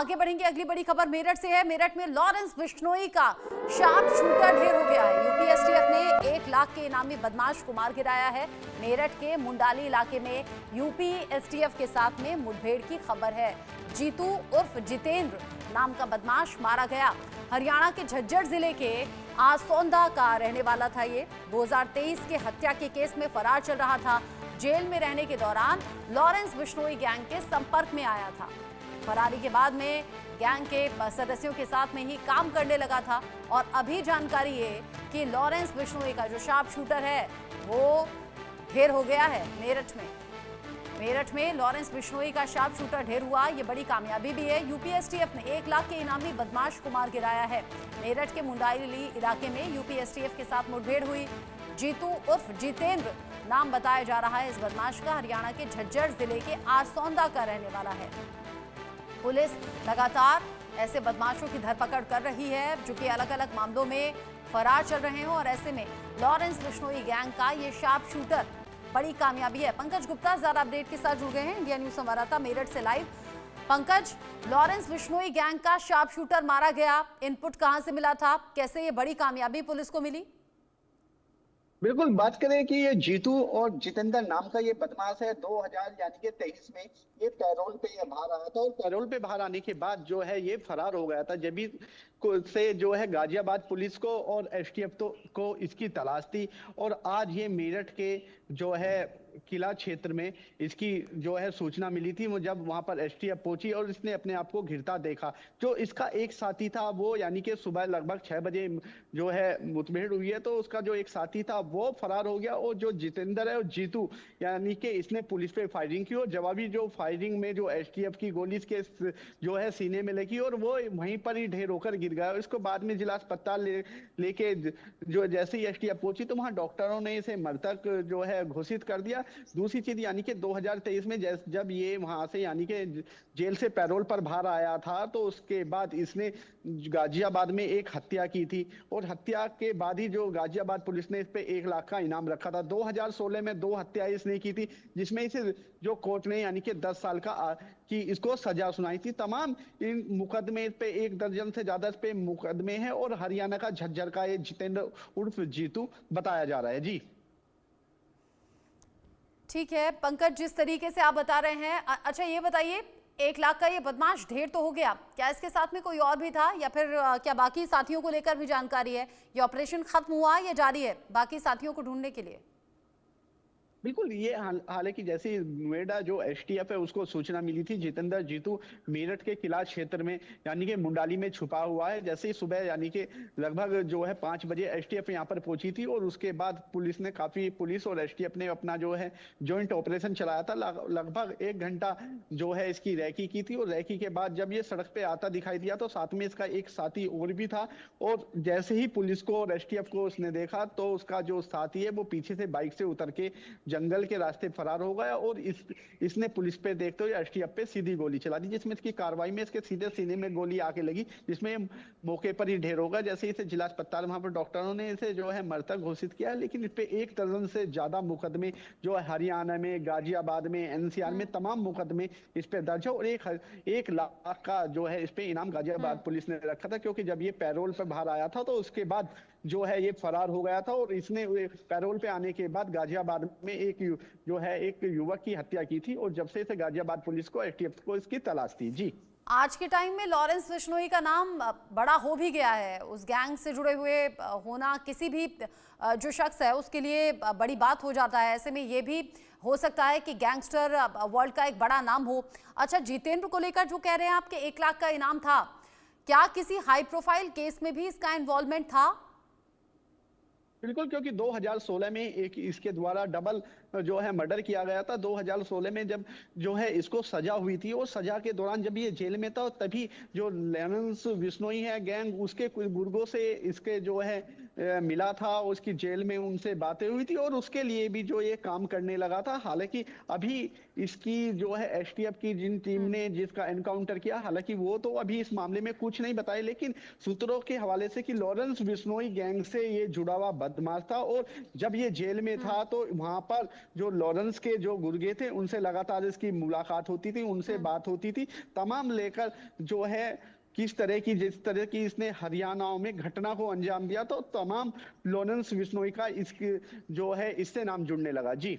आगे बढ़ेंगे, अगली बड़ी खबर मेरठ से है। मेरठ में लॉरेंस बिश्नोई का शार्प शूटर ढेर हो गया है। यूपी एसटीएफ ने 1 लाख के इनामी बदमाश को मार गिराया है। मेरठ के मुंडाली इलाके में यूपी एसटीएफ के साथ में मुठभेड़ की खबर है। जीतू उर्फ जितेंद्र नाम का बदमाश मारा गया। हरियाणा के झज्जर जिले के आसौंदा का रहने वाला था ये। 2023 के हत्या के केस में फरार चल रहा था। जेल में रहने के दौरान लॉरेंस बिश्नोई गैंग के संपर्क में आया था। फरारी के बाद में गैंग के सदस्यों के साथ में ही काम करने लगा था। और अभी जानकारी है कि लॉरेंस बिश्नोई का जो शार्प शूटर है वो ढेर हो गया है मेरठ में। मेरठ में लॉरेंस बिश्नोई का शार्प शूटर ढेर हुआ, ये बड़ी कामयाबी भी है। यूपी एसटीएफ ने 1 लाख के इनामी बदमाश को मार गिराया है। मेरठ के मुंडाली इलाके में यूपी एसटीएफ के साथ मुठभेड़ हुई। जीतू उर्फ जितेंद्र नाम बताया जा रहा है इस बदमाश का। हरियाणा के झज्जर जिले के आसौंदा का रहने वाला है। पुलिस लगातार ऐसे बदमाशों की धरपकड़ कर रही है जो कि अलग अलग मामलों में फरार चल रहे हैं। और ऐसे में लॉरेंस बिश्नोई गैंग का ये शार्प शूटर बड़ी कामयाबी है। पंकज गुप्ता ज्यादा अपडेट के साथ जुड़ गए हैं, इंडिया न्यूज संवाददाता मेरठ से live. Pankaj, Lawrence Bishnoi gang का शार्प शूटर मारा गया, इनपुट कहां से मिला था, कैसे ये बड़ी कामयाबी पुलिस को मिली? बिल्कुल, बात करें कि ये जीतू और जितेंद्र नाम का ये बदमाश है। 2000 यानी कि 23 में ये पैरोल पे ये बाहर आया था और पैरोल पे बाहर आने के बाद जो है ये फरार हो गया था। जब भी से जो है गाजियाबाद पुलिस को और एसटीएफ को इसकी तलाश थी। और आज ये मेरठ के जो है किला क्षेत्र में इसकी जो है सूचना मिली थी। वो जब वहां पर एसटीएफ पहुंची और इसने अपने आप को घिरता देखा। जो इसका एक साथी था वो यानी कि सुबह लगभग 6 बजे जो है मुठभेड़ हुई है, तो उसका जो एक साथी था वो फरार हो गया। और जो जितेंद्र है और जीतू यानी कि इसने पुलिस पे फायरिंग की और जवाबी जो फायरिंग में जो एसटीएफ की गोली इसके जो है सीने में लगी और वो वहीं पर ही ढेर होकर गिर गया। इसको बाद में जिला अस्पताल लेके जो जैसे ही एसटीएफ पहुंची तो वहां डॉक्टरों ने इसे मृतक जो है घोषित कर दिया। दूसरी चीज यानी कि 2023 में जब ये वहां से यानी कि जेल से पैरोल पर बाहर आया था तो उसके बाद इसने गाजियाबाद में एक हत्या की थी। और हत्या के बाद ही जो गाजियाबाद पुलिस ने इस पे 1 लाख का इनाम रखा था। 2016 में 2 हत्याएं इसने की थी जिसमें इसे जो कोर्ट ने यानी कि 10 साल की इसको सजा सुनाई थी। तमाम इन मुकदमे पे 1 दर्जन से ज्यादा इस पे मुकदमे हैं। और हरियाणा का झज्जर का ये जितेंद्र उर्फ जीतू बताया जा रहा है। जी ठीक है पंकज, जिस तरीके से आप बता रहे हैं। अच्छा ये बताइए, 1 लाख का ये बदमाश ढेर तो हो गया, क्या इसके साथ में कोई और भी था या फिर क्या बाकी साथियों को लेकर भी जानकारी है? ये ऑपरेशन खत्म हुआ या जारी है बाकी साथियों को ढूंढने के लिए? बिल्कुल, ये हालांकि जैसे नोएडा जो एसटीएफ है उसको सूचना मिली थी जितेंद्र जीतू मेरठ के किला क्षेत्र में यानी कि मुंडाली में छुपा हुआ है। जैसे ही सुबह यानी कि लगभग जो है 5 बजे एसटीएफ यहाँ पर पहुंची थी और उसके बाद पुलिस और एसटीएफ ने अपना जो है ज्वाइंट ऑपरेशन चलाया था। लगभग 1 घंटा जो है इसकी रैकी की थी। और रैकी के बाद जब ये सड़क पे आता दिखाई दिया तो साथ में इसका एक साथी और भी था। और जैसे ही पुलिस को और एसटीएफ को उसने देखा तो उसका जो साथी है वो पीछे से बाइक से उतर के जंगल के रास्ते फरार हो गया। और इसने पुलिस पे देखते हुए एसटीएफ पे सीधी गोली चला दी जिसमें इसकी कार्रवाई में इसके सीधे सीने में गोली आके लगी जिसमें मौके पर ही ढेर हो गया। जैसे इसे जिला अस्पताल वहां पर डॉक्टरों ने इसे जो है मृतक घोषित किया। लेकिन इस पे 1 दर्जन से ज्यादा मुकदमे जो हरियाणा में, गाजियाबाद में, एनसीआर में तमाम मुकदमे इस पे दर्ज है। और 1 लाख का जो है इस पे इनाम गाजियाबाद पुलिस ने रखा था क्योंकि जब ये पैरोल पर बाहर आया था तो उसके बाद जो है ये फरार हो गया था। और इसने पैरोल पे आने के बाद गाजियाबाद में एक युवक की हत्या की थी। और जब से इसे गाजियाबाद पुलिस को एसटीएफ को इसकी तलाश थी। जी आज के टाइम में लॉरेंस बिश्नोई का नाम बड़ा हो भी गया है। उस गैंग से जुड़े हुए होना किसी भी जो शख्स है उसके लिए बड़ी बात हो जाता है। ऐसे में ये भी हो सकता है कि गैंगस्टर वर्ल्ड का एक बड़ा नाम हो। अच्छा, जितेंद्र को लेकर जो कह रहे हैं आपके 1 लाख का इनाम था, क्या किसी हाई प्रोफाइल केस में भी इसका इन्वॉल्वमेंट था? बिल्कुल, क्योंकि 2016 में एक इसके द्वारा डबल जो है मर्डर किया गया था। 2016 में जब जो है इसको सजा हुई थी और सजा के दौरान जब ये जेल में था तभी जो लॉरेंस बिश्नोई है गैंग उसके कुछ गुर्गों से इसके जो है मिला था, उसकी जेल में उनसे बातें हुई थी और उसके लिए भी जो ये काम करने लगा था। हालांकि अभी इसकी जो है एसटीएफ की जिन टीम ने जिसका एनकाउंटर किया, हालांकि वो तो अभी इस मामले में कुछ नहीं बताए, लेकिन सूत्रों के हवाले से कि लॉरेंस बिश्नोई गैंग से ये जुड़ा हुआ बदमाश था और जब ये जेल में था तो वहां पर जो लॉरेंस के जो गुर्गे थे उनसे लगातार इसकी मुलाकात होती थी, उनसे बात होती थी, तमाम लेकर जो है किस तरह की जिस तरह की इसने हरियाणा में घटना को अंजाम दिया तो तमाम लॉरेंस बिश्नोई का इसकी जो है इससे नाम जुड़ने लगा। जी।